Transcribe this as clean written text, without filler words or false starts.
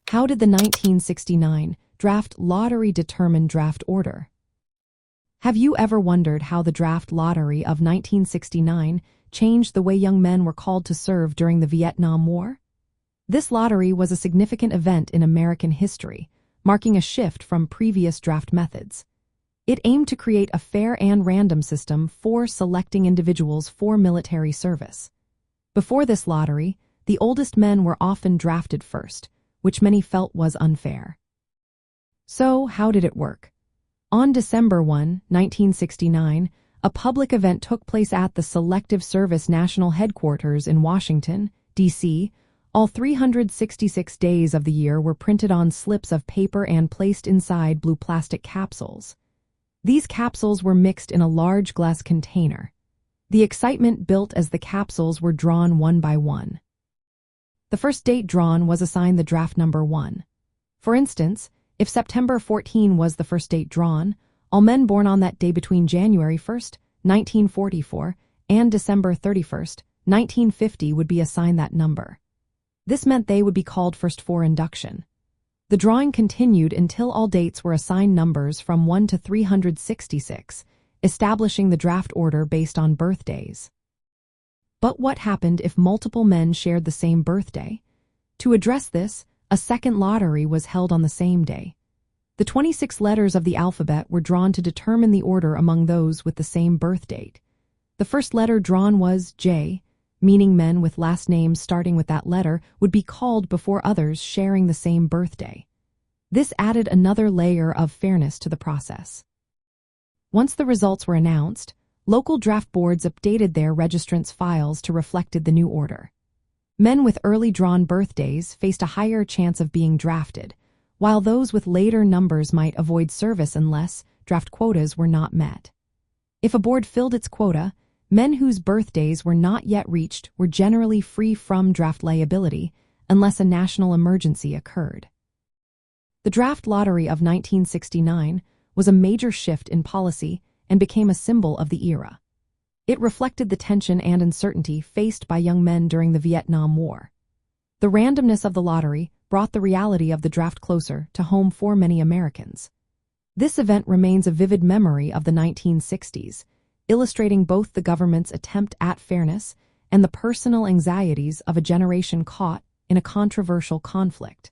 How did the 1969 draft lottery determine draft order? Have you ever wondered how the draft lottery of 1969 changed the way young men were called to serve during the Vietnam War? This lottery was a significant event in American history, marking a shift from previous draft methods. It aimed to create a fair and random system for selecting individuals for military service. Before this lottery, the oldest men were often drafted first, which many felt was unfair. So, how did it work? On December 1, 1969, a public event took place at the Selective Service National Headquarters in Washington, D.C. All 366 days of the year were printed on slips of paper and placed inside blue plastic capsules. These capsules were mixed in a large glass container. The excitement built as the capsules were drawn one by one. The first date drawn was assigned the draft number 1. For instance, if September 14 was the first date drawn, all men born on that day between January 1, 1944, and December 31, 1950 would be assigned that number. This meant they would be called first for induction. The drawing continued until all dates were assigned numbers from 1 to 366, establishing the draft order based on birthdays. But what happened if multiple men shared the same birthday? To address this, a second lottery was held on the same day. The 26 letters of the alphabet were drawn to determine the order among those with the same birth date. The first letter drawn was J, meaning men with last names starting with that letter would be called before others sharing the same birthday. This added another layer of fairness to the process. Once the results were announced, local draft boards updated their registrants' files to reflect the new order. Men with early drawn birthdays faced a higher chance of being drafted, while those with later numbers might avoid service unless draft quotas were not met. If a board filled its quota, men whose birthdays were not yet reached were generally free from draft liability unless a national emergency occurred. The draft lottery of 1969 was a major shift in policy and became a symbol of the era. It reflected the tension and uncertainty faced by young men during the Vietnam War. The randomness of the lottery brought the reality of the draft closer to home for many Americans. This event remains a vivid memory of the 1960s, illustrating both the government's attempt at fairness and the personal anxieties of a generation caught in a controversial conflict.